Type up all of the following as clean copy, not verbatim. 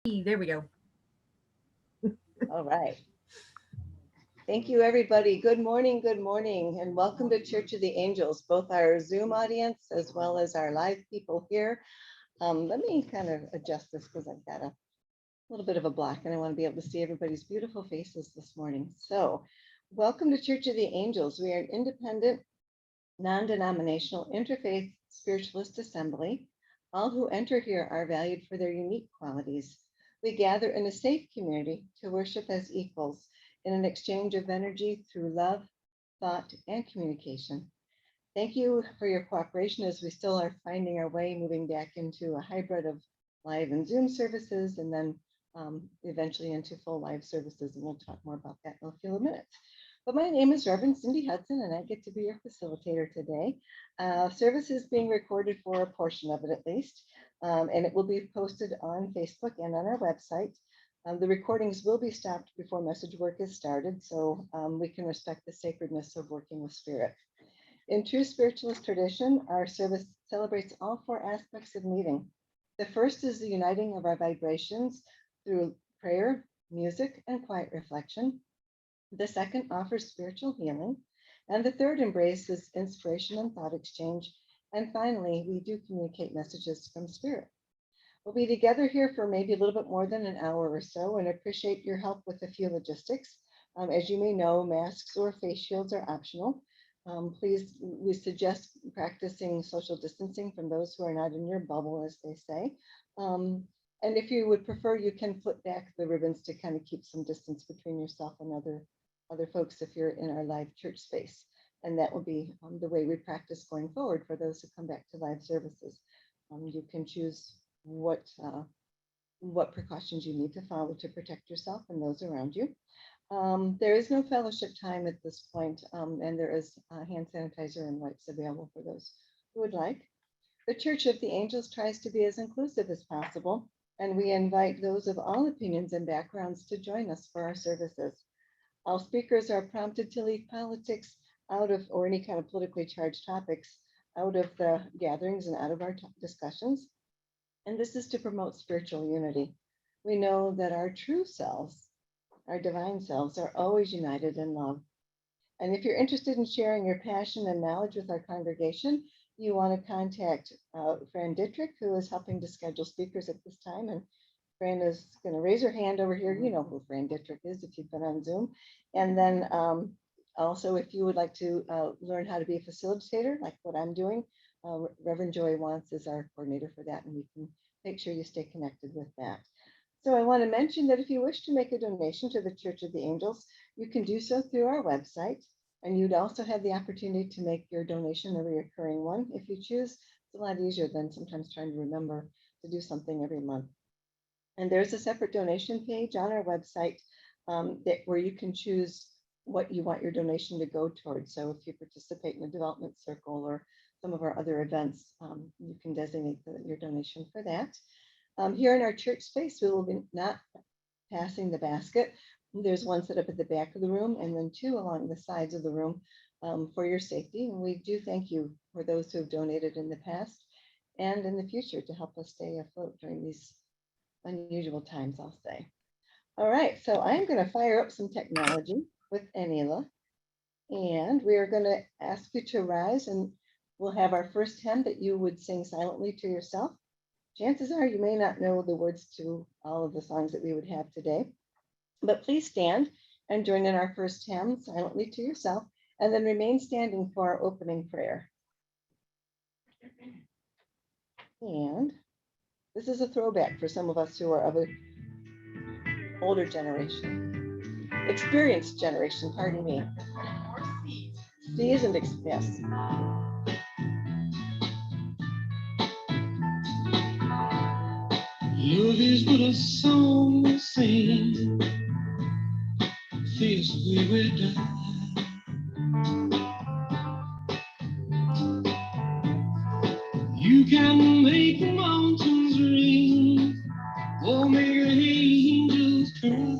There we go. All right. Thank you, everybody. Good morning, and welcome to Church of the Angels, both our Zoom audience as well as our live people here. Let me kind of adjust this because I've got a little bit of a block and I want to be able to see everybody's beautiful faces this morning. So, welcome to Church of the Angels. We are an independent, non-denominational, interfaith spiritualist assembly. All who enter here are valued for their unique qualities. We gather in a safe community to worship as equals in an exchange of energy through love, thought, and communication. Thank you for your cooperation as we still are finding our way, moving back into a hybrid of live and Zoom services, and then eventually into full live services. And we'll talk more about that in a few minutes. But my name is Reverend Cindy Hudson, and I get to be your facilitator today. Service is being recorded for a portion of it at least, and it will be posted on Facebook and on our website. The recordings will be stopped before message work is started, so we can respect the sacredness of working with spirit. In true spiritualist tradition, our service celebrates all four aspects of meeting. The first is the uniting of our vibrations through prayer, music, and quiet reflection. The second offers spiritual healing. And the third embraces inspiration and thought exchange. And finally, we do communicate messages from spirit. We'll be together here for maybe a little bit more than an hour or so and appreciate your help with a few logistics. As you may know, masks or face shields are optional. Please, we suggest practicing social distancing from those who are not in your bubble, as they say. And if you would prefer, you can flip back the ribbons to kind of keep some distance between yourself and other folks if you're in our live church space. And that will be the way we practice going forward for those who come back to live services. You can choose what precautions you need to follow to protect yourself and those around you. There is no fellowship time at this point, and there is hand sanitizer and wipes available for those who would like. The Church of the Angels tries to be as inclusive as possible, and we invite those of all opinions and backgrounds to join us for our services. All speakers are prompted to leave politics out of, or any kind of politically charged topics, out of the gatherings and out of our discussions. And this is to promote spiritual unity. We know that our true selves, our divine selves, are always united in love. And if you're interested in sharing your passion and knowledge with our congregation, you want to contact Fran Dittrich, who is helping to schedule speakers at this time. And Fran is going to raise her hand over here. You know who Fran Dittrich is if you've been on Zoom. And then also, if you would like to learn how to be a facilitator, like what I'm doing, Reverend Joy Wants is our coordinator for that, and we can make sure you stay connected with that. So I want to mention that if you wish to make a donation to the Church of the Angels, you can do so through our website. And you'd also have the opportunity to make your donation a recurring one if you choose. It's a lot easier than sometimes trying to remember to do something every month. And there's a separate donation page on our website where you can choose what you want your donation to go towards. So if you participate in the development circle or some of our other events, you can designate your donation for that. Here in our church space, we will be not passing the basket. There's one set up at the back of the room and then two along the sides of the room for your safety. And we do thank you for those who have donated in the past and in the future to help us stay afloat during these unusual times, I'll say. All right, so I'm going to fire up some technology with Anila, and we are going to ask you to rise, and we'll have our first hymn that you would sing silently to yourself. Chances are you may not know the words to all of the songs that we would have today, but please stand and join in our first hymn silently to yourself, and then remain standing for our opening prayer. And this is a throwback for some of us who are of an older generation, experienced generation, pardon me. Seasoned, yes. Love is but a song we sing, feels we will die. You can make mountains ring, or make angels cry.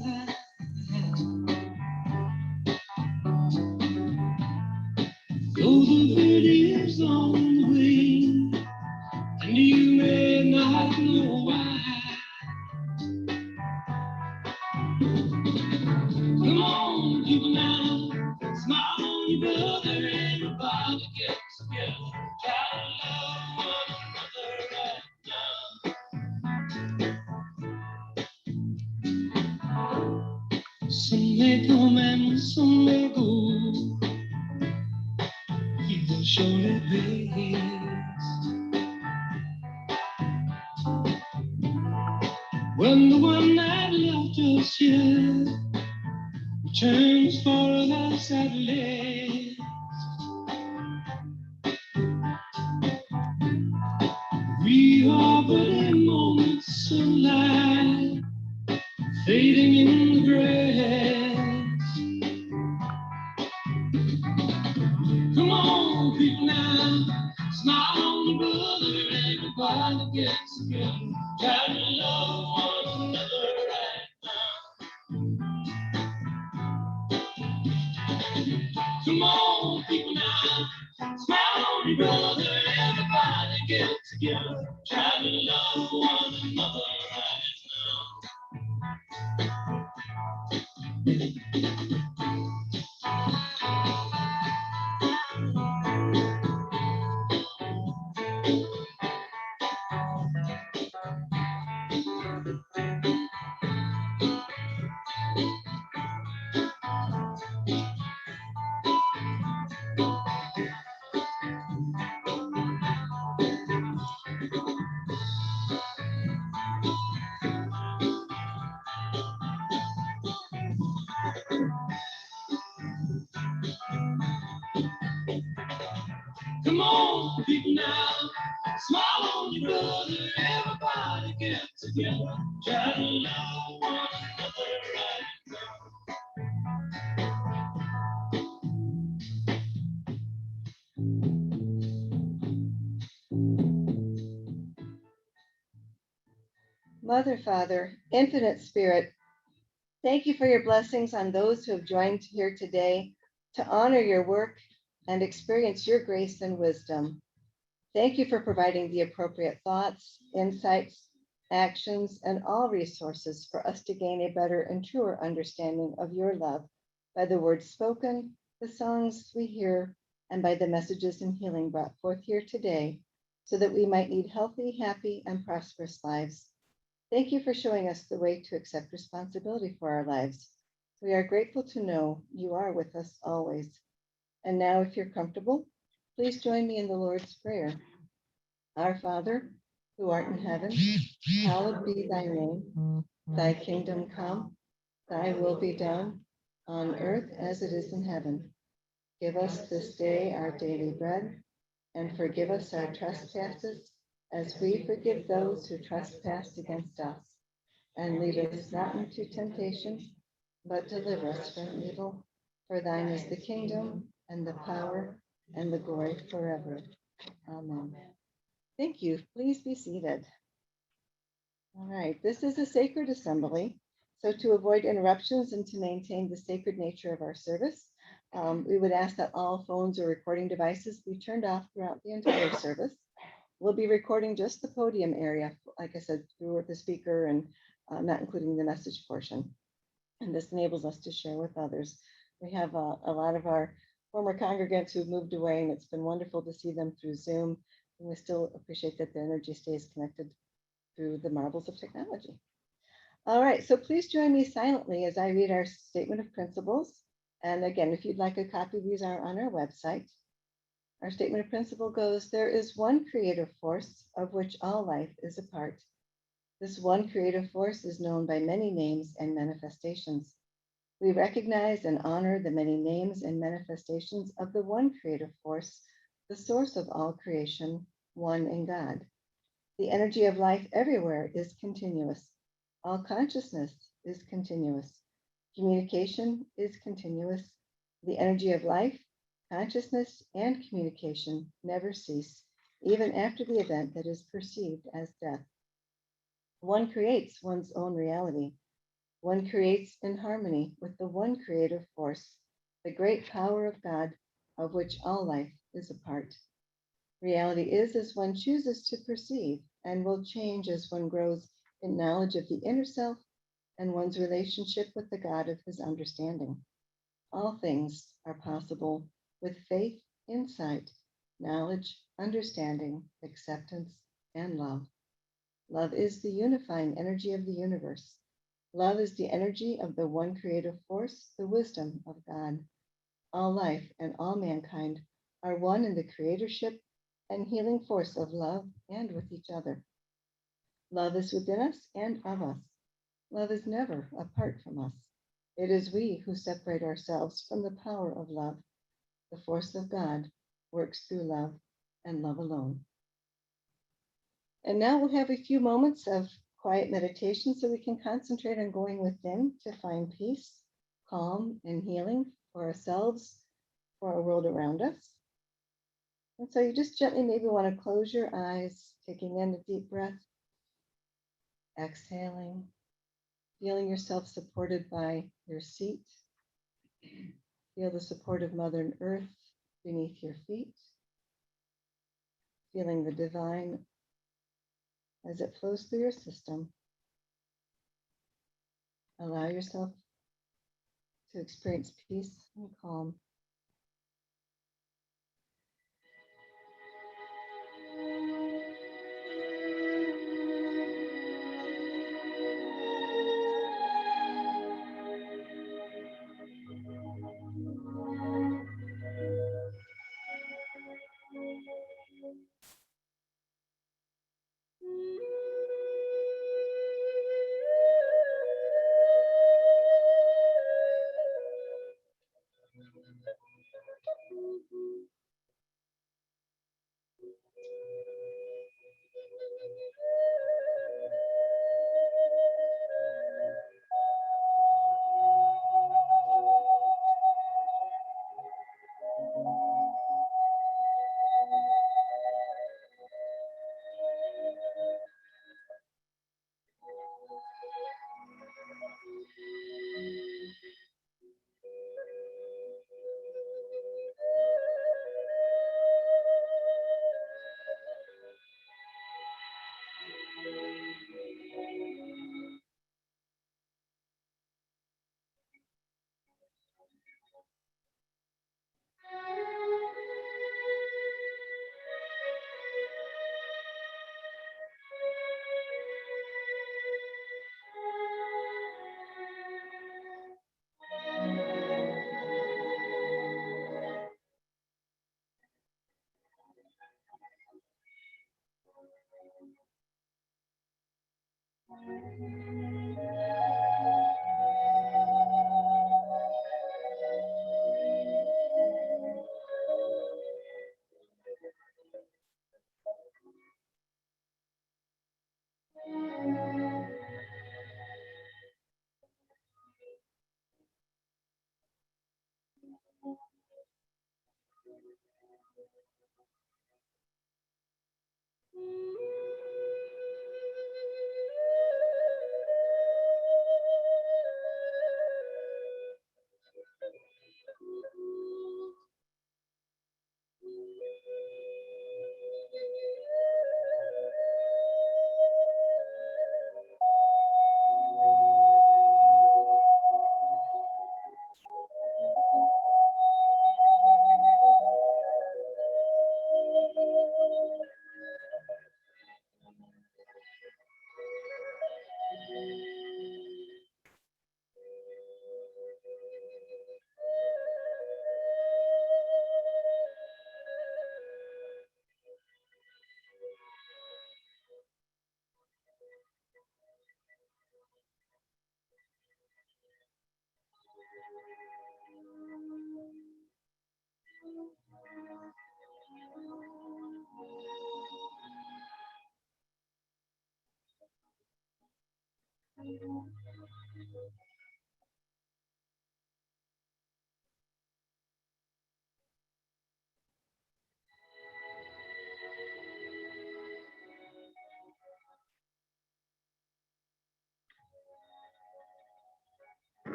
Though the bird is on the wing, and you may not know why. Some may come and some may go. He will surely pay. When the one that left us here returns for us at last, we are but in moments of light, fading in the grass. Come on, people now, smile on your brother, everybody gets together, try to love one another right now. Come on, people now, smile on your brother, everybody get together, try to love one another right now. Come on, people now, smile on your brother, everybody get together, try to love one another right now. Mother, Father, Infinite Spirit, thank you for your blessings on those who have joined here today to honor your work and experience your grace and wisdom. Thank you for providing the appropriate thoughts, insights, actions, and all resources for us to gain a better and truer understanding of your love by the words spoken, the songs we hear, and by the messages and healing brought forth here today, so that we might lead healthy, happy, and prosperous lives. Thank you for showing us the way to accept responsibility for our lives. We are grateful to know you are with us always. And now, if you're comfortable, please join me in the Lord's Prayer. Our Father, who art in heaven, hallowed be thy name. Thy kingdom come, thy will be done, on earth as it is in heaven. Give us this day our daily bread, and forgive us our trespasses, as we forgive those who trespass against us. And lead us not into temptation, but deliver us from evil. For thine is the kingdom, and the power, and the glory forever. Amen. Thank you. Please be seated. All right, this is a sacred assembly. So to avoid interruptions and to maintain the sacred nature of our service, we would ask that all phones or recording devices be turned off throughout the entire service. We'll be recording just the podium area, like I said, through the speaker and not including the message portion. And this enables us to share with others. We have a lot of our former congregants who've moved away, and it's been wonderful to see them through Zoom. And we still appreciate that the energy stays connected through the marvels of technology. All right, so please join me silently as I read our statement of principles. And again, if you'd like a copy, these are on our website. Our statement of principle goes, there is one creative force of which all life is a part. This one creative force is known by many names and manifestations. We recognize and honor the many names and manifestations of the one creative force, the source of all creation, one in God. The energy of life everywhere is continuous. All consciousness is continuous. Communication is continuous. The energy of life, consciousness, and communication never cease, even after the event that is perceived as death. One creates one's own reality. One creates in harmony with the one creative force, the great power of God, of which all life is a part. Reality is as one chooses to perceive, and will change as one grows in knowledge of the inner self and one's relationship with the God of his understanding. All things are possible with faith, insight, knowledge, understanding, acceptance, and love. Love is the unifying energy of the universe. Love is the energy of the one creative force, the wisdom of God. All life and all mankind are one in the creatorship and healing force of love and with each other. Love is within us and of us. Love is never apart from us. It is we who separate ourselves from the power of love. The force of God works through love and love alone. And now we'll have a few moments of quiet meditation so we can concentrate on going within to find peace, calm, and healing for ourselves, for our world around us. And so you just gently maybe want to close your eyes, taking in a deep breath, exhaling, feeling yourself supported by your seat. Feel the support of Mother Earth beneath your feet, feeling the divine as it flows through your system. Allow yourself to experience peace and calm.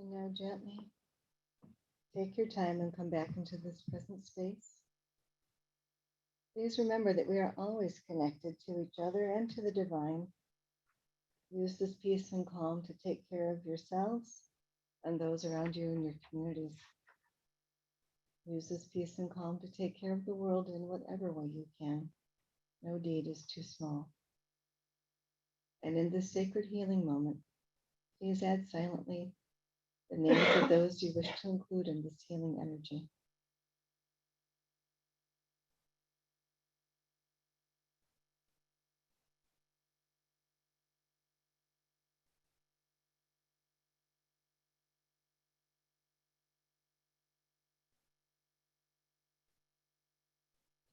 And now gently take your time and come back into this present space. Please remember that we are always connected to each other and to the divine. Use this peace and calm to take care of yourselves and those around you in your communities. Use this peace and calm to take care of the world in whatever way you can. No deed is too small. And in this sacred healing moment, please add silently the names of those you wish to include in this healing energy.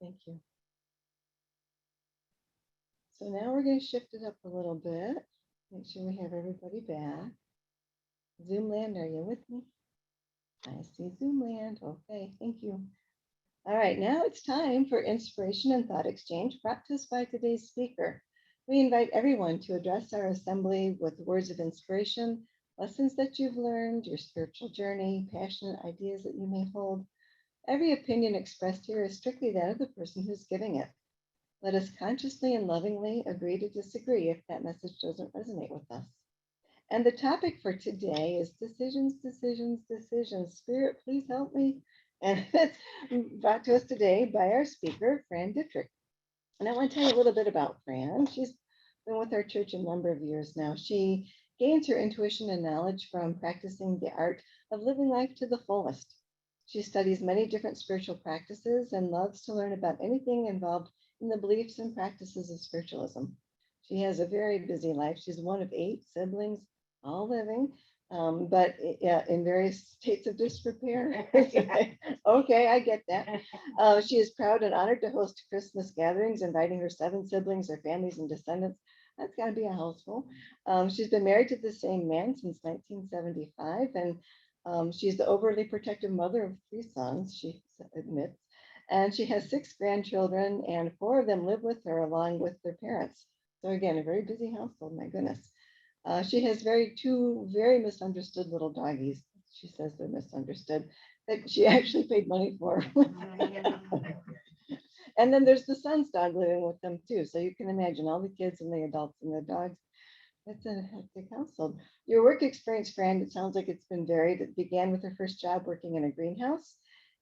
Thank you. So now we're going to shift it up a little bit. Make sure we have everybody back. Zoomland, are you with me? I see Zoomland. Okay, thank you. All right, now it's time for inspiration and thought exchange brought to us by today's speaker. We invite everyone to address our assembly with words of inspiration, lessons that you've learned, your spiritual journey, passionate ideas that you may hold. Every opinion expressed here is strictly that of the person who's giving it. Let us consciously and lovingly agree to disagree if that message doesn't resonate with us. And the topic for today is decisions, decisions, decisions. Spirit, please help me. And it's brought to us today by our speaker, Fran Dittrich. And I want to tell you a little bit about Fran. She's been with our church a number of years now. She gains her intuition and knowledge from practicing the art of living life to the fullest. She studies many different spiritual practices and loves to learn about anything involved in the beliefs and practices of spiritualism. She has a very busy life. She's one of 8 siblings, all living, but in various states of disrepair. Okay, I get that. She is proud and honored to host Christmas gatherings, inviting her 7 siblings, their families, and descendants. That's got to be a houseful. She's been married to the same man since 1975, and she's the overly protective mother of 3 sons, she admits. And she has 6 grandchildren, and 4 of them live with her along with their parents. So again, a very busy household, my goodness. She has 2 very misunderstood little doggies. She says they're misunderstood, that she actually paid money for. And then there's the son's dog living with them too. So you can imagine all the kids and the adults and the dogs. It's a hectic household. Your work experience, Fran, it sounds like it's been varied. It began with her first job working in a greenhouse,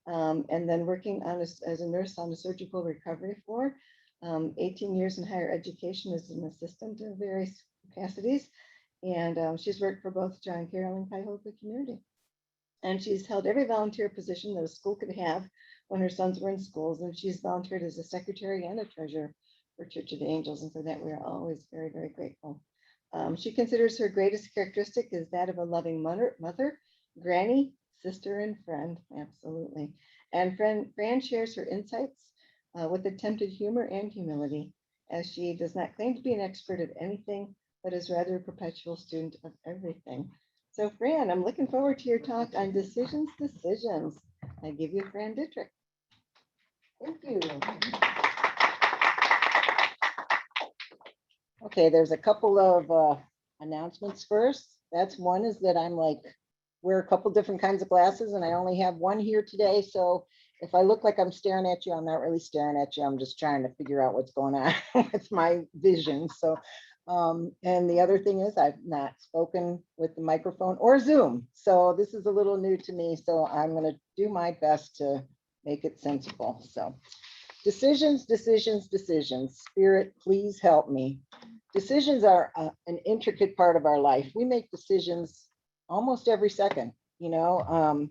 and then working as a nurse on a surgical recovery floor. 18 years in higher education as an assistant in various capacities. And she's worked for both John Carroll and Cuyahoga Community. And she's held every volunteer position that a school could have when her sons were in schools. And she's volunteered as a secretary and a treasurer for Church of the Angels. And for that, we are always very, very grateful. She considers her greatest characteristic is that of a loving mother, granny, sister, and friend. Absolutely. And Fran shares her insights with attempted humor and humility, as she does not claim to be an expert at anything, but is rather a perpetual student of everything. So Fran, I'm looking forward to your talk on decisions. I give you Fran Dittrich. Thank you. Okay, there's a couple of announcements first. That's one is that I'm like, wear a couple different kinds of glasses and I only have one here today. So if I look like I'm staring at you, I'm not really staring at you. I'm just trying to figure out what's going on with my vision. So, and the other thing is I've not spoken with the microphone or Zoom. So this is a little new to me. So I'm going to do my best to make it sensible. So decisions, decisions, decisions. Spirit, please help me. Decisions are an intricate part of our life. We make decisions almost every second. You know,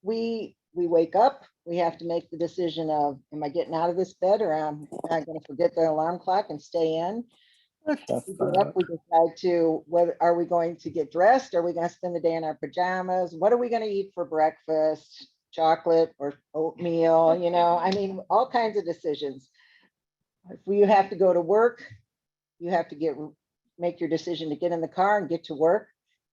we wake up, we have to make the decision of, am I getting out of this bed, or am I going to forget the alarm clock and stay in? We get up, we decide to, whether are we going to get dressed? Are we going to spend the day in our pajamas? What are we going to eat for breakfast? Chocolate or oatmeal? You know, I mean, all kinds of decisions. If you have to go to work, you have to make your decision to get in the car and get to work.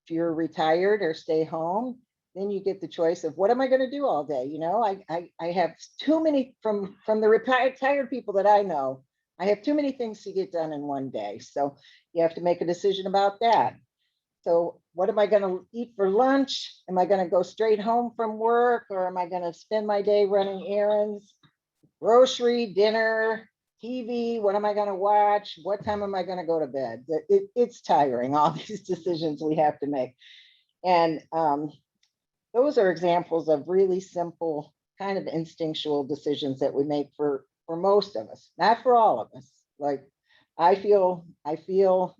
If you're retired or stay home, then you get the choice of what am I going to do all day? You know, I have too many from the retired people that I know. I have too many things to get done in one day. So you have to make a decision about that. So what am I going to eat for lunch? Am I going to go straight home from work, or am I going to spend my day running errands, grocery, dinner, TV, what am I going to watch? What time am I going to go to bed? It's tiring, all these decisions we have to make. And those are examples of really simple, kind of instinctual decisions that we make for most of us, not for all of us. Like I feel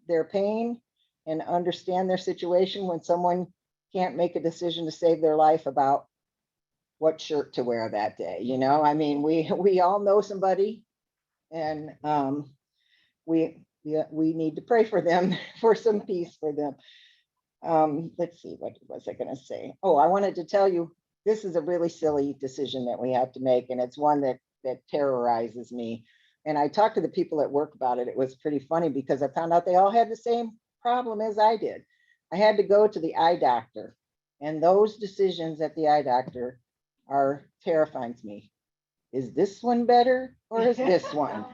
their pain and understand their situation when someone can't make a decision to save their life about what shirt to wear that day. You know, I mean, we all know somebody, and we need to pray for them for some peace for them. Let's see, what was I going to say? Oh, I wanted to tell you, this is a really silly decision that we have to make, and it's one that terrorizes me. And I talked to the people at work about it. It was pretty funny because I found out they all had the same problem as I did. I had to go to the eye doctor, and those decisions at the eye doctor are terrifying to me. Is this one better or is this one?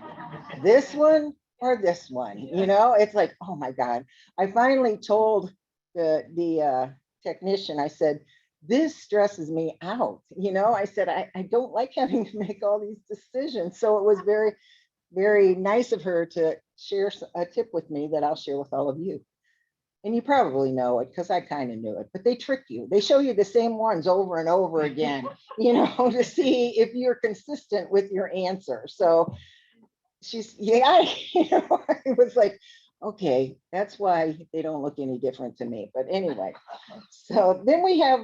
This one or this one? You know, it's like, oh my God. I finally told the technician, I said, this stresses me out. You know, I said, I don't like having to make all these decisions. So it was very, very nice of her to share a tip with me that I'll share with all of you. And you probably know it because I kind of knew it, but they trick you. They show you the same ones over and over again, you know, to see if you're consistent with your answer. So she's, yeah, you know, it was like, okay, that's why they don't look any different to me. But anyway, so then we have,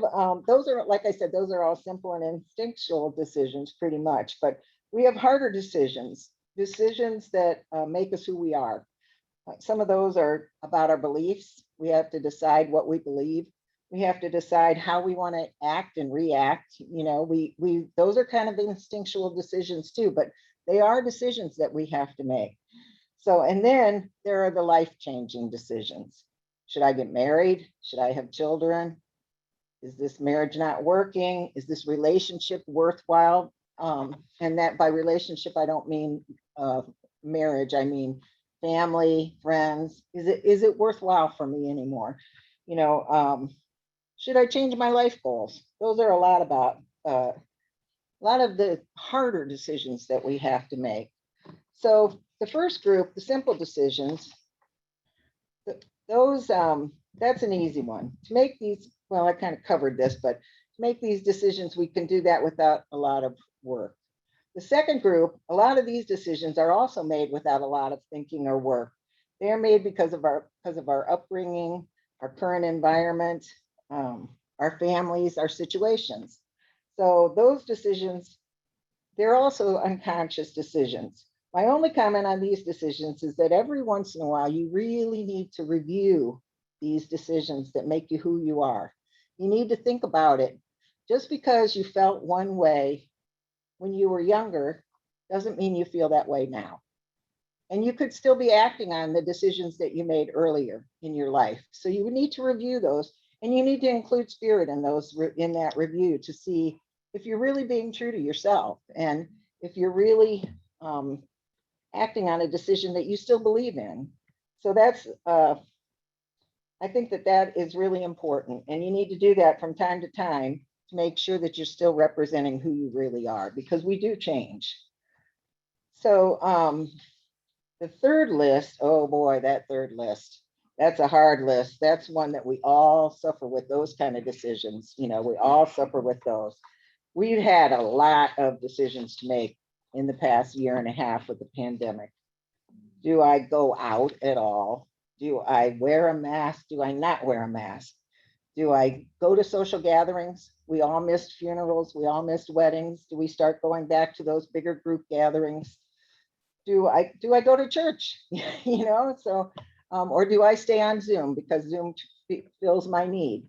those are, like I said, those are all simple and instinctual decisions pretty much, but we have harder decisions that make us who we are. Some of those are about our beliefs. We have to decide what we believe. We have to decide how we want to act and react. You know, those are kind of instinctual decisions too, but they are decisions that we have to make. So, and then there are the life-changing decisions. Should I get married? Should I have children? Is this marriage not working? Is this relationship worthwhile? And that by relationship, I don't mean marriage. I mean family, friends. Is it worthwhile for me anymore? You know, should I change my life goals? Those are a lot about a lot of the harder decisions that we have to make. So the first group, the simple decisions, those that's an easy one to make. These, well, I kind of covered this, but to make these decisions, we can do that without a lot of work. The second group, a lot of these decisions are also made without a lot of thinking or work. They're made because of our upbringing, our current environment, our families, our situations. So those decisions, they're also unconscious decisions. My only comment on these decisions is that every once in a while, you really need to review these decisions that make you who you are. You need to think about it. Just because you felt one way when you were younger doesn't mean you feel that way now. And you could still be acting on the decisions that you made earlier in your life. So you would need to review those, and you need to include spirit in those, in that review, to see if you're really being true to yourself and if you're really acting on a decision that you still believe in. So that's, I think that is really important. And you need to do that from time to time to make sure that you're still representing who you really are, because we do change. So the third list, oh boy, that third list, that's a hard list. That's one that we all suffer with, those kind of decisions. You know, we all suffer with those. We've had a lot of decisions to make in the past year and a half with the pandemic. Do I go out at all? Do I wear a mask? Do I not wear a mask? Do I go to social gatherings? We all missed funerals. We all missed weddings. Do we start going back to those bigger group gatherings? Do I go to church? You know, so, or do I stay on Zoom because Zoom fills my need?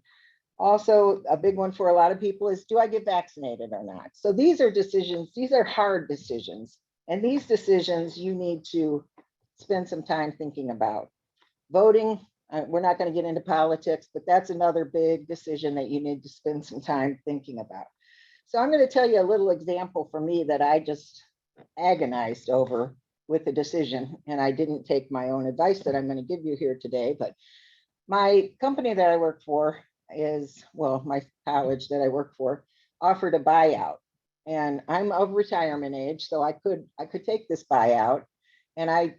Also, a big one for a lot of people is, do I get vaccinated or not? So these are decisions, these are hard decisions. And these decisions you need to spend some time thinking about. Voting, we're not going to get into politics, but that's another big decision that you need to spend some time thinking about. So I'm going to tell you a little example for me that I just agonized over with the decision, and I didn't take my own advice that I'm going to give you here today, but my company that I work for is, well, my college that I work for offered a buyout. and I'm of retirement age, so I could take this buyout. And I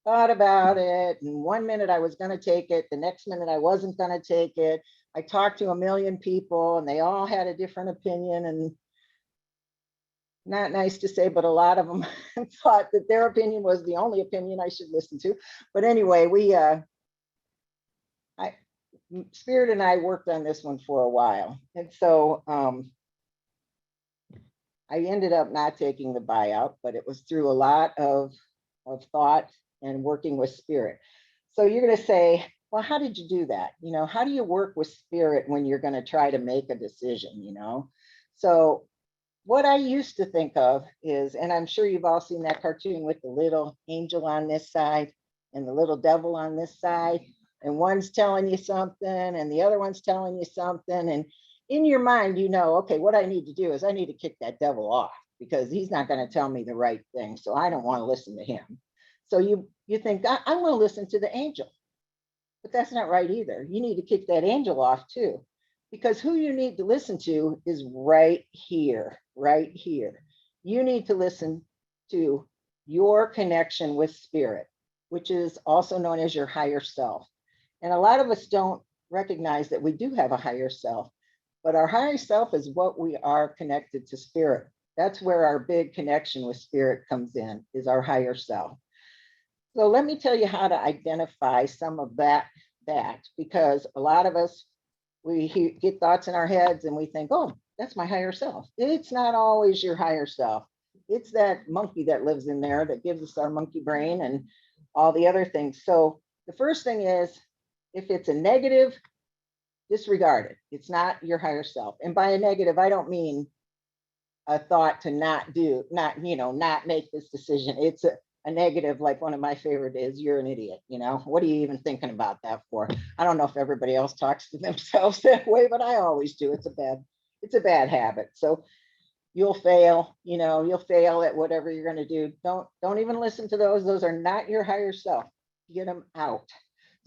thought about it, and one minute I was going to take it, the next minute I wasn't going to take it. I talked to a million people and they all had a different opinion, and not nice to say, but a lot of them thought that their opinion was the only opinion I should listen to. But anyway, Spirit and I worked on this one for a while. And so I ended up not taking the buyout, but it was through a lot of thought and working with Spirit. So you're going to say, well, how did you do that? You know, how do you work with Spirit when you're going to try to make a decision, you know? So what I used to think of is, and I'm sure you've all seen that cartoon with the little angel on this side and the little devil on this side, and one's telling you something and the other one's telling you something. And in your mind, you know, okay, what I need to do is I need to kick that devil off because he's not going to tell me the right thing. So I don't want to listen to him. So you think, I want to listen to the angel, but that's not right either. You need to kick that angel off too, because who you need to listen to is right here, right here. You need to listen to your connection with Spirit, which is also known as your higher self. And a lot of us don't recognize that we do have a higher self, but our higher self is what we are connected to Spirit. That's where our big connection with Spirit comes in, is our higher self. So let me tell you how to identify some of that, because a lot of us, we get thoughts in our heads and we think, oh, that's my higher self. It's not always your higher self. It's that monkey that lives in there that gives us our monkey brain and all the other things. So the first thing is, if it's a negative, disregard it. It's not your higher self. And by a negative, I don't mean a thought to not make this decision. It's a negative, like one of my favorite is, you're an idiot. You know, what are you even thinking about that for? I don't know if everybody else talks to themselves that way, but I always do. It's a bad habit. So you'll fail, you'll fail at whatever you're going to do. Don't even listen to those. Those are not your higher self. Get them out.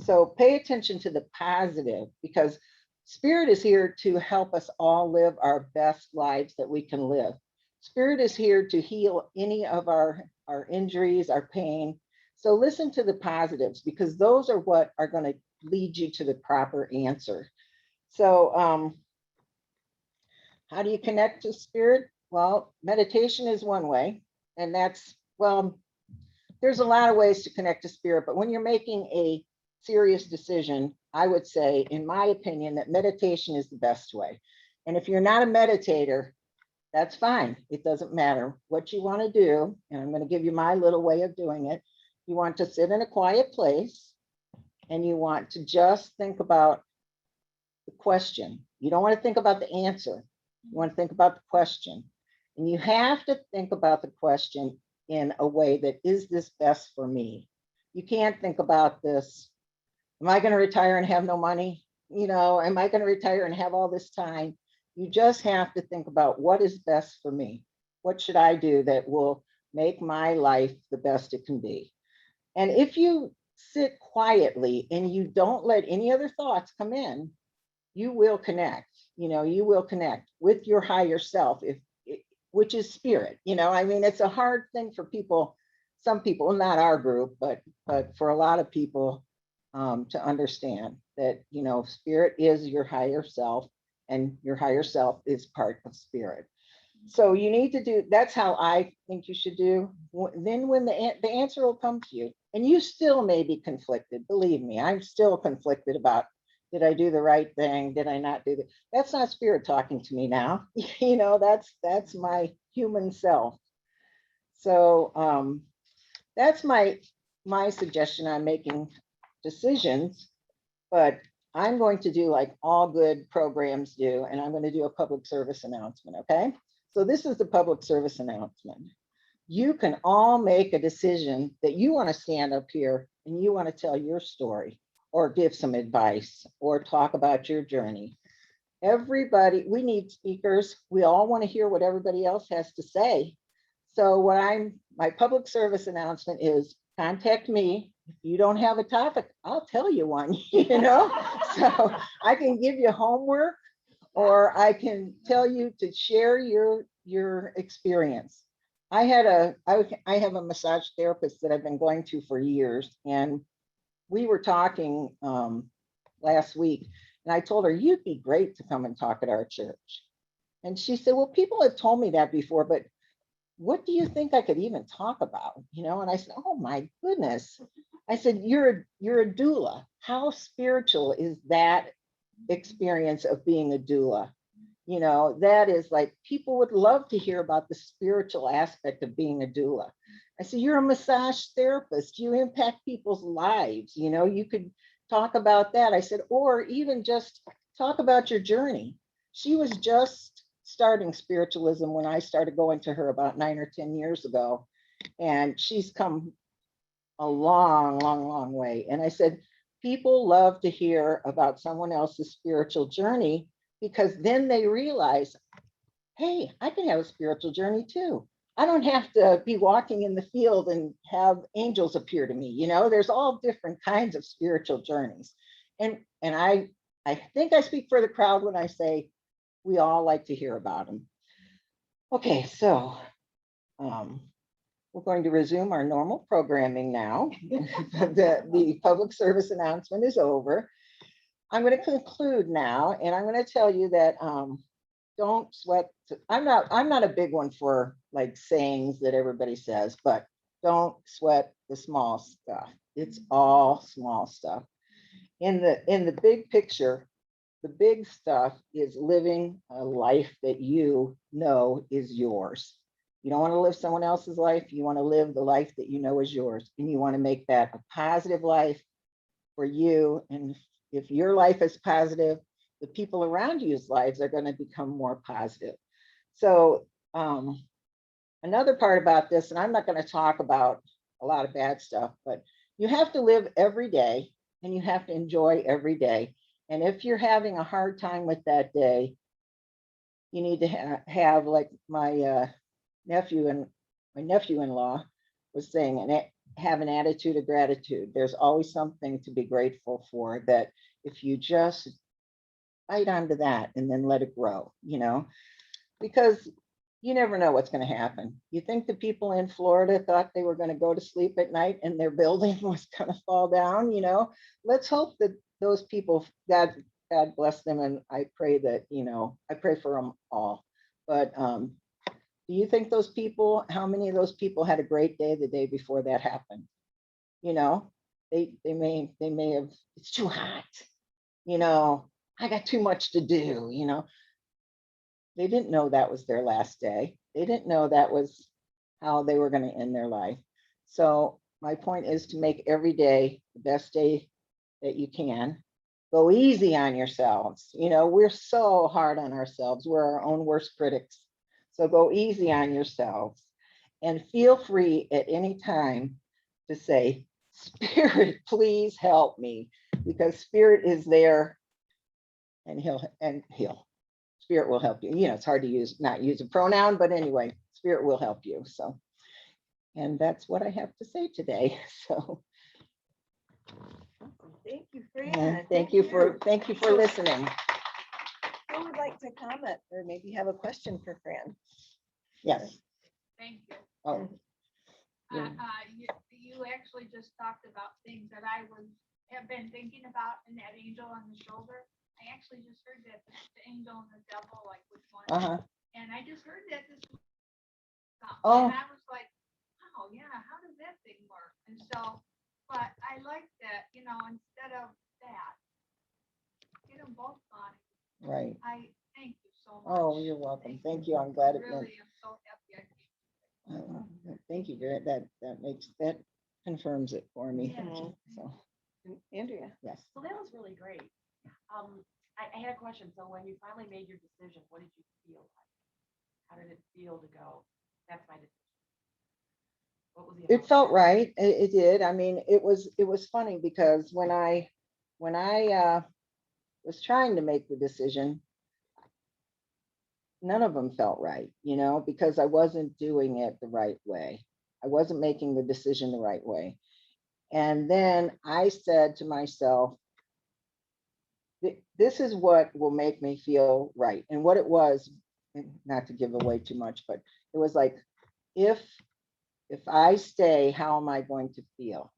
So pay attention to the positive, because Spirit is here to help us all live our best lives that we can live. Spirit is here to heal any of our injuries, our pain. So listen to the positives, because those are what are going to lead you to the proper answer. So how do you connect to Spirit? Well, meditation is one way, and there's a lot of ways to connect to Spirit, but when you're making a serious decision, I would say, in my opinion, that meditation is the best way. And if you're not a meditator, that's fine. It doesn't matter what you want to do. And I'm going to give you my little way of doing it. You want to sit in a quiet place and you want to just think about the question. You don't want to think about the answer. You want to think about the question. And you have to think about the question in a way that, is this best for me? You can't think about this, am I going to retire and have no money? Am I going to retire and have all this time? You just have to think about, what is best for me? What should I do that will make my life the best it can be? And if you sit quietly and you don't let any other thoughts come in, you will connect. You will connect with your higher self, which is Spirit. It's a hard thing for people, some people, not our group, but for a lot of people, to understand that, Spirit is your higher self, and your higher self is part of Spirit. So you need to do, that's how I think you should do. Then when the answer will come to you, and you still may be conflicted, believe me, I'm still conflicted about, did I do the right thing? Did I not do that? That's not Spirit talking to me now. That's my human self. So that's my suggestion on making decisions. But I'm going to do like all good programs do, and I'm going to do a public service announcement, okay? So this is the public service announcement. You can all make a decision that you want to stand up here and you want to tell your story, or give some advice, or talk about your journey. Everybody, we need speakers. We all want to hear what everybody else has to say. So my public service announcement is, contact me. If you don't have a topic, I'll tell you one, So I can give you homework, or I can tell you to share your your experience. I have a massage therapist that I've been going to for years, and we were talking last week, and I told her, you'd be great to come and talk at our church. And she said, well, people have told me that before, but what do you think I could even talk about? You know, and I said, oh my goodness. I said, you're a doula. How spiritual is that experience of being a doula? You know, that is like, people would love to hear about the spiritual aspect of being a doula. I said, you're a massage therapist. You impact people's lives. You know, you could talk about that. I said, or even just talk about your journey. She was just starting spiritualism when I started going to her about 9 or 10 years ago. And she's come a long, long, long way. And I said, people love to hear about someone else's spiritual journey, because then they realize, hey, I can have a spiritual journey too. I don't have to be walking in the field and have angels appear to me. You know, there's all different kinds of spiritual journeys. And I think I speak for the crowd when I say we all like to hear about them. Okay, so we're going to resume our normal programming now. The public service announcement is over. I'm going to conclude now, and I'm going to tell you that don't sweat. I'm not a big one for like sayings that everybody says, but don't sweat the small stuff. It's all small stuff. In the big picture, the big stuff is living a life that you know is yours. You don't want to live someone else's life. You want to live the life that you know is yours, and you want to make that a positive life for you. And if your life is positive, the people around you's lives are going to become more positive. So another part about this, and I'm not going to talk about a lot of bad stuff, but you have to live every day, and you have to enjoy every day. And if you're having a hard time with that day, you need to have like my nephew-in-law was saying, and have an attitude of gratitude. There's always something to be grateful for, that if you just bite onto that and then let it grow, you know, because you never know what's going to happen. You think the people in Florida thought they were going to go to sleep at night and their building was going to fall down, you know? Let's hope that those people, God bless them. And I pray that, you know, I pray for them all. But do you think those people, how many of those people had a great day the day before that happened? You know, they may have, it's too hot, you know, I got too much to do, you know. They didn't know that was their last day. They didn't know that was how they were going to end their life. So my point is to make every day the best day that you can. Go easy on yourselves. You know, we're so hard on ourselves. We're our own worst critics. So go easy on yourselves, and feel free at any time to say, Spirit, please help me, because Spirit is there, and Spirit will help you. You know, it's hard to not use a pronoun, but anyway, Spirit will help you. So, and that's what I have to say today. So Thank you, Fran. thank you for listening. Who would like to comment or maybe have a question for Fran? Yes. Thank you. Oh, yeah. You actually just talked about things that I have been thinking about, in that angel on the shoulder. I actually just heard that the angel and the devil, like which one? And I just heard that this week. And I was like, oh yeah, how does that thing work? And so, but I like that, you know, instead of that, get them both on. Right. I thank you so much. Oh, you're welcome. Thank you. I'm glad it went. Really, I'm so happy I came. Thank you, Garrett. That confirms it for me. Yeah. So, Andrea. yes. So that was really great. I had a question. So when you finally made your decision, what did you feel like? How did it feel to go, that's my decision? What was the It felt right. It did. I mean, it was funny because when I was trying to make the decision, none of them felt right, you know, because I wasn't doing it the right way. I wasn't making the decision the right way. And then I said to myself, this is what will make me feel right. And what it was, not to give away too much, but it was like, if I stay, how am I going to feel?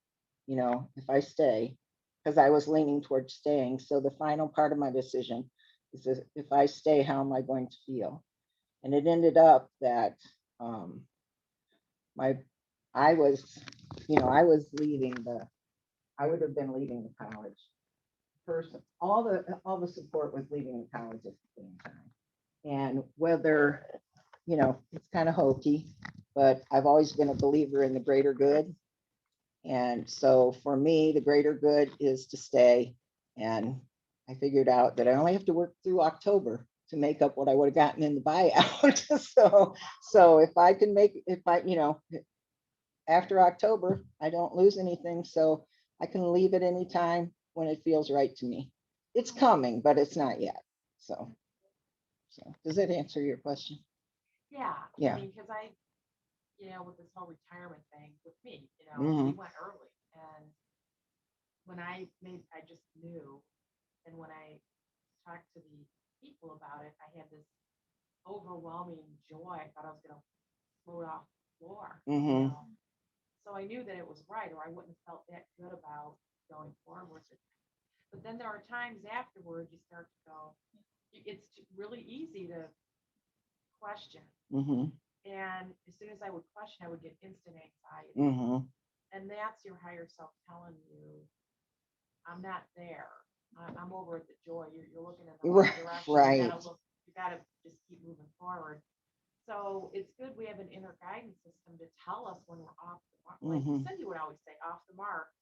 You know, if I stay, because I was leaning towards staying. So the final part of my decision is if I stay, how am I going to feel? And it ended up that I was, I was leaving I would have been leaving the college. First, all the support was leaving the college at the same time. And whether, it's kind of hokey, but I've always been a believer in the greater good. And so for me, the greater good is to stay. And I figured out that I only have to work through October to make up what I would have gotten in the buyout. So if I can after October, I don't lose anything. So I can leave at any time when it feels right to me. It's coming, but it's not yet. So does that answer your question? Yeah. Yeah. I mean, because with this whole retirement thing with me, Mhm. we went early, and when I just knew, and when I talked to the people about it, I had this overwhelming joy. I thought I was going to float off the floor. Mhm. So I knew that it was right, or I wouldn't have felt that good about going forward. But then there are times afterward you start to go, it's really easy to question. Mhm. And as soon as I would question, I would get instant anxiety. Mhm. And that's your higher self telling you, I'm not there. I'm over at the joy. You're looking in the right direction. Right. You gotta just keep moving forward. So it's good we have an inner guidance system to tell us when we're off the mark. Like Mhm. Cindy would always say, off the mark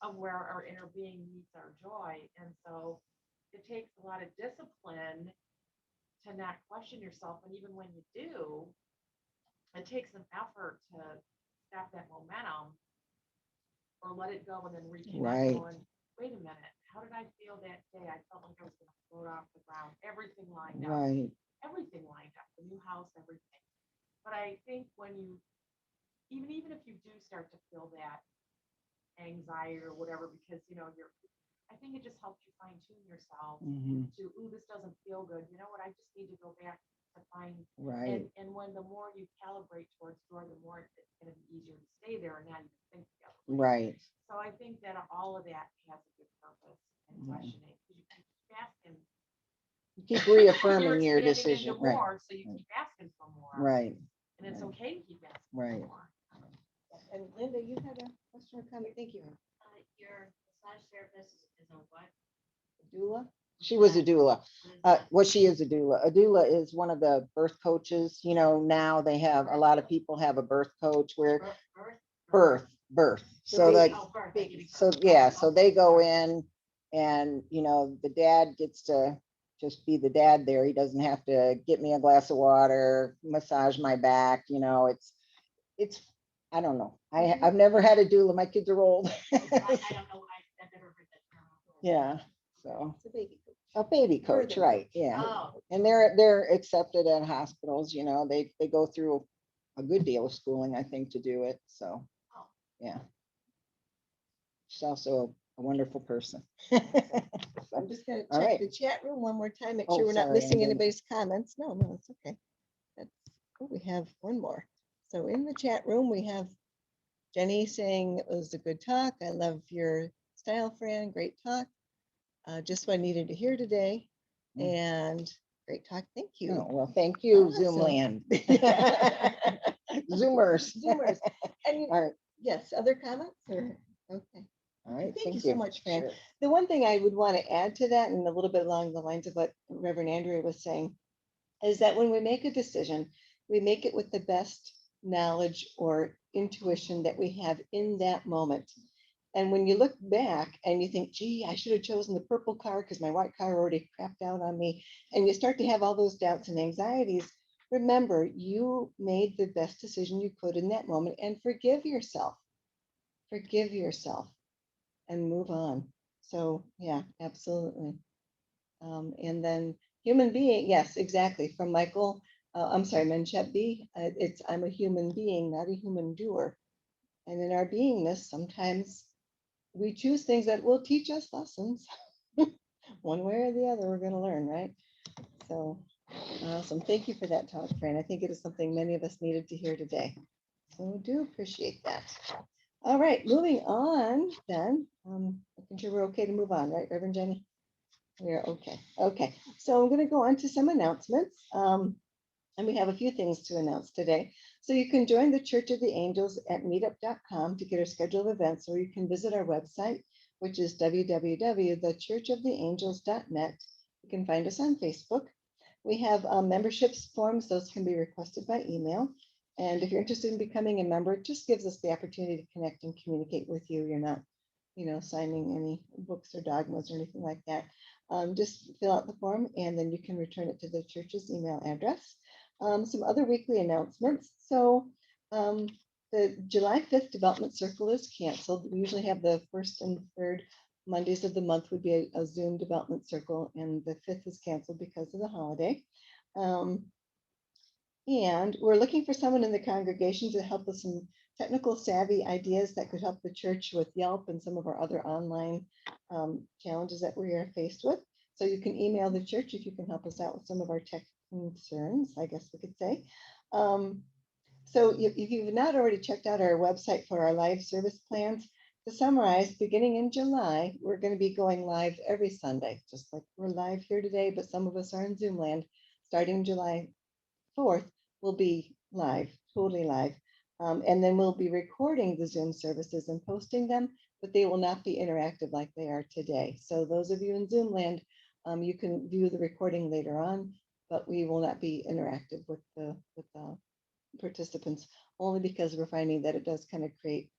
of where our inner being meets our joy. And so it takes a lot of discipline to not question yourself. And even when you do, it takes some effort to stop that momentum or let it go and then reconnect. Right. Going, wait a minute, how did I feel that day? I felt like I was going to float off the ground. Everything lined up. Right. Everything lined up. The new house, everything. But I think when you, even if you do start to feel that anxiety or whatever, because I think it just helps you fine tune yourself Mhm. to, ooh, this doesn't feel good. You know what? I just need to go back to find. Right. And when the more you calibrate towards joy, the more it's going to be easier to stay there and not even think the other way. Right. So I think that all of that has a good purpose in questioning, because you keep asking. You keep reaffirming your expanding decision. into Right. more, so you keep asking for more. Right. And it's Right. okay to keep asking Right. for more. And Linda, you had a question or comment? Thank you. Your massage therapist is a what? Doula? She was a doula. What is that? Well, she is a doula. A doula is one of the birth coaches. Now they have a lot of people have a birth coach where birth. So like, Oh, birth. so yeah, so they go in and, the dad gets to just be the dad there. He doesn't have to get me a glass of water, massage my back, it's, I don't know. I've never had a doula. My kids are old. I don't know. I've never heard that term before. Yeah, so It's a baby coach. a baby coach, Birthing right? coach. Yeah. Oh, And they're accepted at hospitals, they go through a good deal of schooling, I think, to do it. So, Oh. yeah. She's also a wonderful person. I'm just gonna All check right. the chat room one more time, make Oh, sure we're not sorry, missing I didn't- anybody's comments. No, it's okay. We have one more. So in the chat room, we have Jenny saying it was a good talk. I love your style, Fran. Great talk. Just what I needed to hear today. And great talk. Thank you. Oh, well, thank you, Awesome. Zoom land. Zoomers. Zoomers. And All right. yes, other comments or okay. All right. Thank you so much, Fran. Sure. The one thing I would want to add to that, and a little bit along the lines of what Reverend Andrea was saying, is that when we make a decision, we make it with the best knowledge or intuition that we have in that moment. And when you look back and you think, gee, I should have chosen the purple car because my white car already crapped out on me, and you start to have all those doubts and anxieties, remember, you made the best decision you could in that moment, and forgive yourself. Forgive yourself and move on. So yeah, absolutely. And then human being, yes, exactly. From Michael, I'm sorry, Menchep B. It's I'm a human being, not a human doer. And in our beingness, sometimes we choose things that will teach us lessons. One way or the other, we're going to learn, right? So Awesome. Thank you for that talk, Fran. I think it is something many of us needed to hear today. So do appreciate that. All right, moving on then. I think we're okay to move on, right, Reverend Jenny? We're okay. Okay, so I'm going to go on to some announcements. And we have a few things to announce today. So you can join the Church of the Angels at meetup.com to get our schedule of events, or you can visit our website, which is www.thechurchoftheangels.net. You can find us on Facebook. We have memberships forms. Those can be requested by email. And if you're interested in becoming a member, it just gives us the opportunity to connect and communicate with you. You're not, signing any books or dogmas or anything like that. Just fill out the form and then you can return it to the church's email address. Some other weekly announcements. So the July 5th Development Circle is canceled. We usually have the first and third Mondays of the month would be a Zoom Development Circle, and the 5th is canceled because of the holiday. And we're looking for someone in the congregation to help with some technical savvy ideas that could help the church with Yelp and some of our other online challenges that we are faced with. So you can email the church if you can help us out with some of our tech concerns, I guess we could say. So if you've not already checked out our website for our live service plans, to summarize, beginning in July, we're going to be going live every Sunday, just like we're live here today, but some of us are in Zoom land. Starting July 4th, we'll be live, totally live. And then we'll be recording the Zoom services and posting them, but they will not be interactive like they are today. So those of you in Zoom land, you can view the recording later on, but we will not be interactive with the participants, only because we're finding that it does kind of create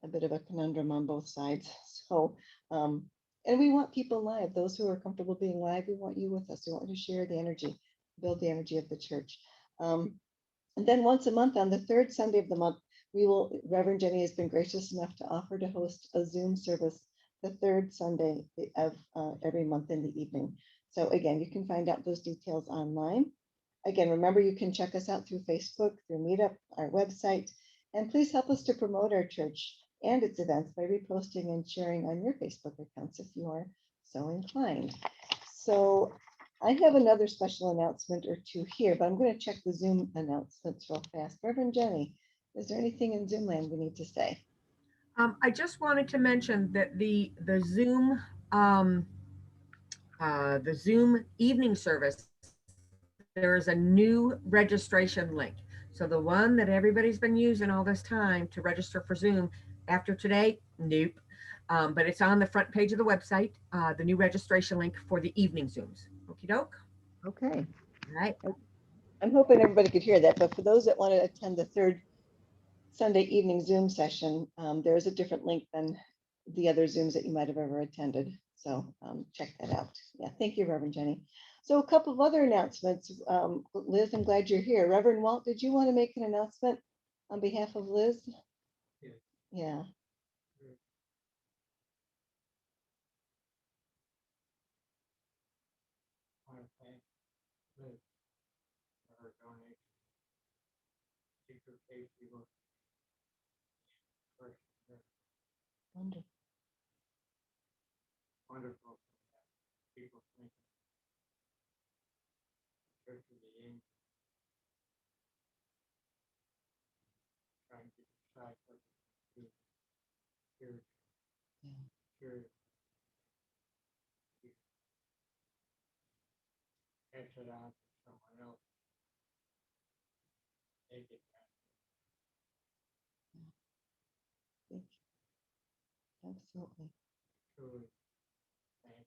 a bit of a conundrum on both sides. So, and we want people live. Those who are comfortable being live, we want you with us. We want to share the energy, build the energy of the church. And then once a month, on the third Sunday of the month, Reverend Jenny has been gracious enough to offer to host a Zoom service the third Sunday of every month in the evening. So again, you can find out those details online. Again, remember, you can check us out through Facebook, through Meetup, our website, and please help us to promote our church and its events by reposting and sharing on your Facebook accounts if you are so inclined. So I have another special announcement or two here, but I'm going to check the Zoom announcements real fast. Reverend Jenny, is there anything in Zoom land we need to say? I just wanted to mention that the Zoom evening service, there is a new registration link. So the one that everybody's been using all this time to register for Zoom, after today, nope. But it's on the front page of the website, the new registration link for the evening Zooms. Okie doke. Okay. All right. I'm hoping everybody could hear that, but for those that want to attend the third Sunday evening Zoom session, there is a different link than the other Zooms that you might have ever attended. So check that out. Yeah, thank you, Reverend Jenny. So a couple of other announcements. Liz, I'm glad you're here. Reverend Walt, did you want to make an announcement on behalf of Liz? Yeah. Wonderful. Wonderful. People think Church of the Angels trying to decide what to do. Sure. Pass it on to someone else. Take it back. Thank you. Absolutely. Truly. Thank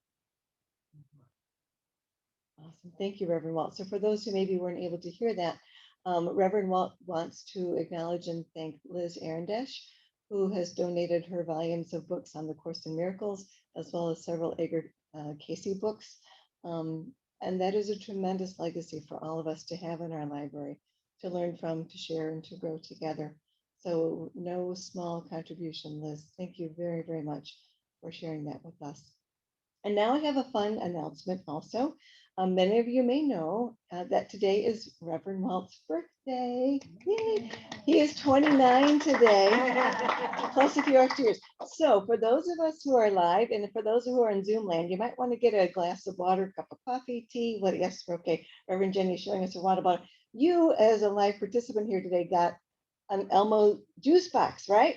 Awesome. Thank you, Reverend Walt. So for those who maybe weren't able to hear that, Reverend Walt wants to acknowledge and thank Liz Arendesh, who has donated her volumes of books on the Course in Miracles, as well as several Edgar Casey books. And that is a tremendous legacy for all of us to have in our library, to learn from, to share, and to grow together. So no small contribution, Liz. Thank you very, very much for sharing that with us. And now I have a fun announcement also. Many of you may know that today is Reverend Walt's birthday. Yay. He is 29 today, plus a few extra years. So for those of us who are live and for those who are in Zoom land, you might want to get a glass of water, cup of coffee, tea, what? Yes, okay. Reverend Jenny is showing us a water bottle. You as a live participant here today got an Elmo juice box, right?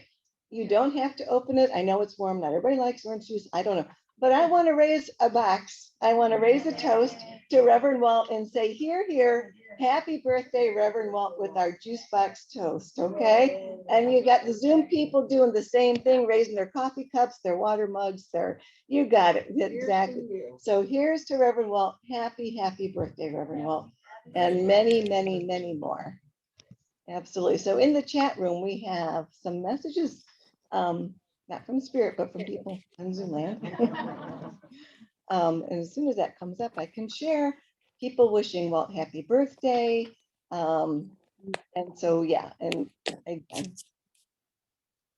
You don't have to open it. I know it's warm. Not everybody likes orange juice. I don't know. But I want to raise a box. I want to raise a toast to Reverend Walt and say, here, here, happy birthday, Reverend Walt, with our juice box toast, okay? And you got the Zoom people doing the same thing, raising their coffee cups, their water mugs, you got it, exactly. So here's to Reverend Walt. Happy, happy birthday, Reverend Walt. And many, many, many more. Absolutely. So in the chat room, we have some messages. Not from Spirit, but from people on Zoom land. And as soon as that comes up, I can share people wishing Walt happy birthday. And so, yeah, and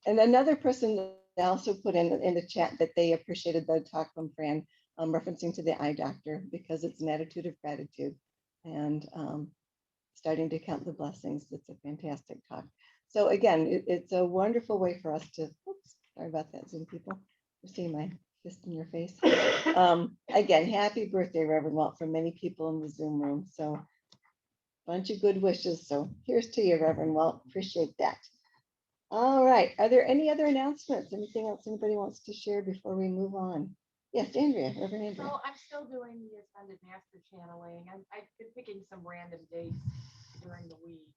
another person also put in the chat that they appreciated the talk from Fran, referencing to the eye doctor, because it's an attitude of gratitude and starting to count the blessings. It's a fantastic talk. So again, it's a wonderful way for us to, oops, sorry about that, Zoom people. You see my fist in your face. Again, happy birthday, Reverend Walt, from many people in the Zoom room. So bunch of good wishes. So here's to you, Reverend Walt. Appreciate that. All right. Are there any other announcements? Anything else anybody wants to share before we move on? Yes, Andrea, Reverend Andrea. So I'm still doing the Ascended Master channeling. I've been picking some random dates during the week.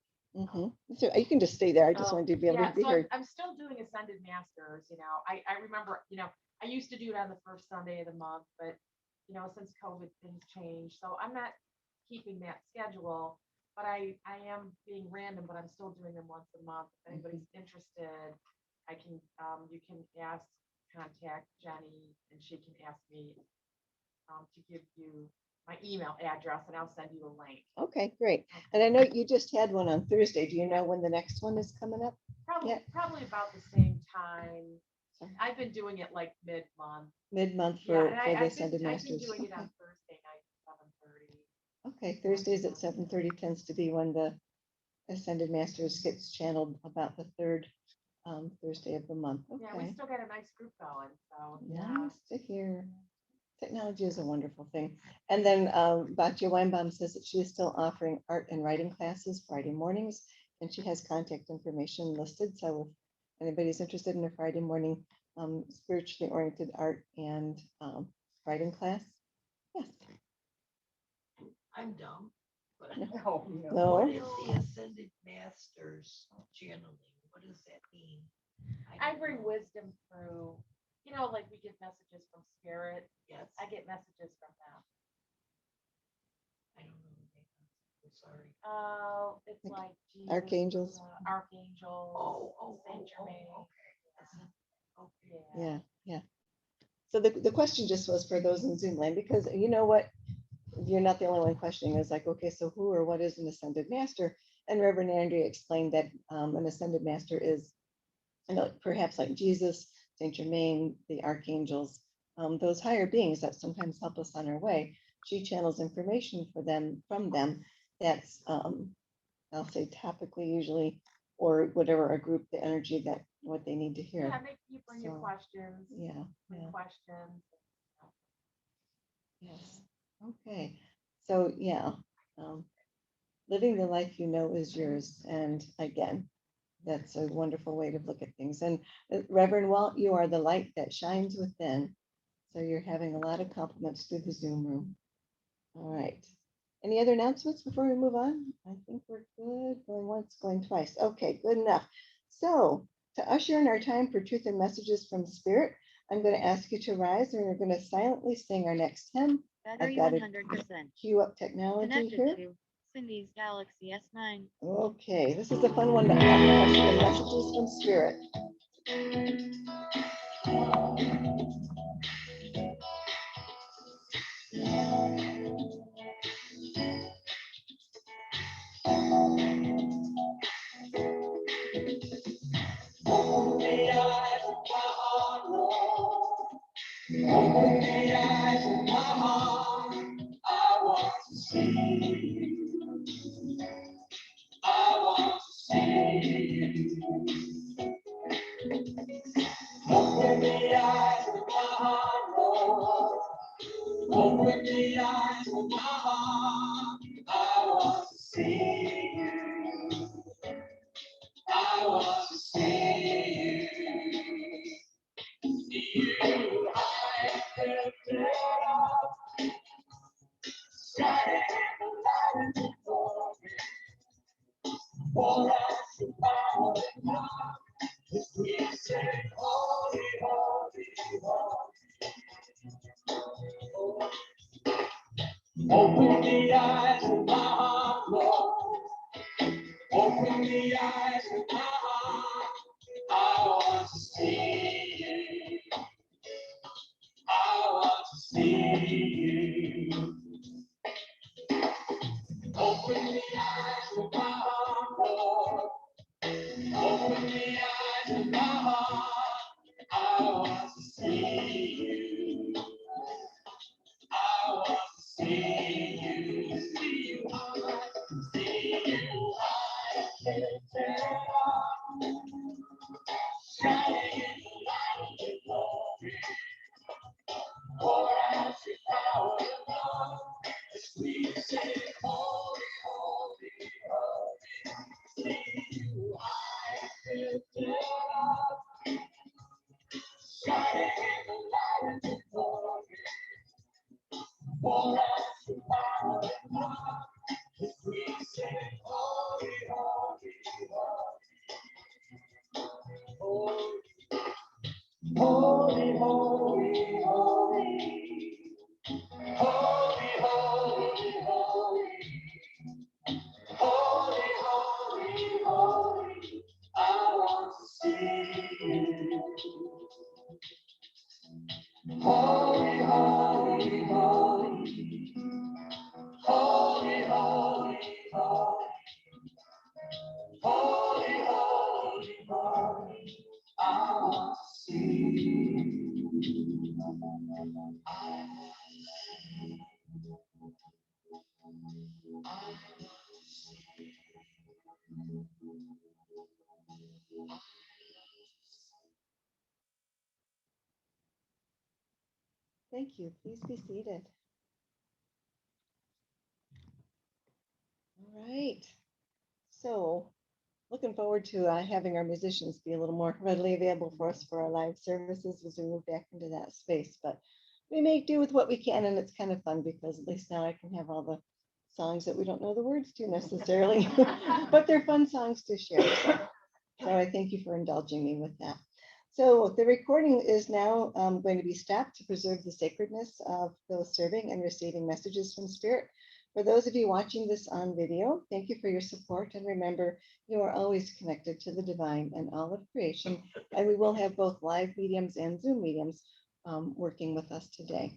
So you can just stay there. I just wanted to be able Yeah, to be so heard. I'm still doing Ascended Masters. I remember, I used to do it on the first Sunday of the month, but since COVID, things changed. So I'm not keeping that schedule, but I am being random, but I'm still doing them once a month. If anybody's interested, you can contact Jenny, and she can ask me to give you my email address, and I'll send you a link. Okay, great. And I know you just had one on Thursday. Do you know when the next one is coming up? Probably about the same time. I've been doing it like mid-month. Mid-month for the Ascended Masters. I've been doing it on Thursday night at 7:30. Okay, Thursdays at 7:30 tends to be when the Ascended Masters gets channeled, about the third Thursday of the month. Okay. Yeah, we still got a nice group going. So nice to hear. Technology is a wonderful thing. And then Batya Weinbaum says that she is still offering art and writing classes Friday mornings, and she has contact information listed. So if anybody's interested in a Friday morning spiritually oriented art and writing class, yes. I'm dumb, but No. What is the Ascended Masters channeling? What does that mean? I bring wisdom through, like we get messages from Spirit. Yes. I get messages from them. I don't know. I'm sorry. It's like Jesus, Archangels. Archangels. Saint Germain. Okay. Yeah. So the question just was for those in Zoom land, because you know what? You're not the only one questioning. It's like, okay, so who or what is an Ascended Master? And Reverend Andrea explained that an Ascended Master is, perhaps like Jesus, Saint Germain, the archangels, those higher beings that sometimes help us on our way. She channels information from them that's, I'll say topically usually, or whatever a group, the energy that what they need to hear. Yeah, you bring your questions. Yeah. Questions. Yes. Okay. So yeah, living the life you know is yours. And again, that's a wonderful way to look at things. And Reverend Walt, you are the light that shines within. So you're having a lot of compliments through the Zoom room. All right. Any other announcements before we move on? I think we're good. Going once, going twice. Okay, good enough. So to usher in our time for truth and messages from Spirit, I'm going to ask you to rise, and we're going to silently sing our next hymn. Battery I've got 100%. Cue up technology Connected here. to Cindy's Galaxy S9. Okay, this is a fun one to ask for messages from Spirit. Open the eyes of my heart, Lord. Open the eyes of my heart. I want I want to see you. Open the eyes of my heart, Lord. Open the eyes of my heart. I want to see you. I want to see you. You high and lifted up, shining in the light before me. Pour out your power and love as we sing, holy, holy, holy. Open the eyes of my heart, Lord. Open the eyes of my heart. I want to see you. I want to see you. Open the eyes of my heart, Lord. Open the eyes of my heart. I want to see you. I want to see you. See you high. See you high. Lifted up. Shining in the light of your glory. Pour out your power and love as we sing, holy, holy, holy. See you high and lifted up, shining in the light of your glory. Pour out your power and love as we sing, holy, holy, holy. Holy, holy, holy. Holy, holy, holy. Holy, holy, holy. I want to see you. Holy, holy, holy. Holy, holy, holy. Holy, holy, holy. I want to see you. I want to see you. Thank you. Please be seated. All right. So looking forward to having our musicians be a little more readily available for us for our live services as we move back into that space. But we make do with what we can, and it's kind of fun because at least now I can have all the songs that we don't know the words to necessarily, but they're fun songs to share. So I thank you for indulging me with that. So the recording is now going to be stopped to preserve the sacredness of those serving and receiving messages from Spirit. For those of you watching this on video, thank you for your support. And remember, you are always connected to the divine and all of creation. And we will have both live mediums and Zoom mediums working with us today.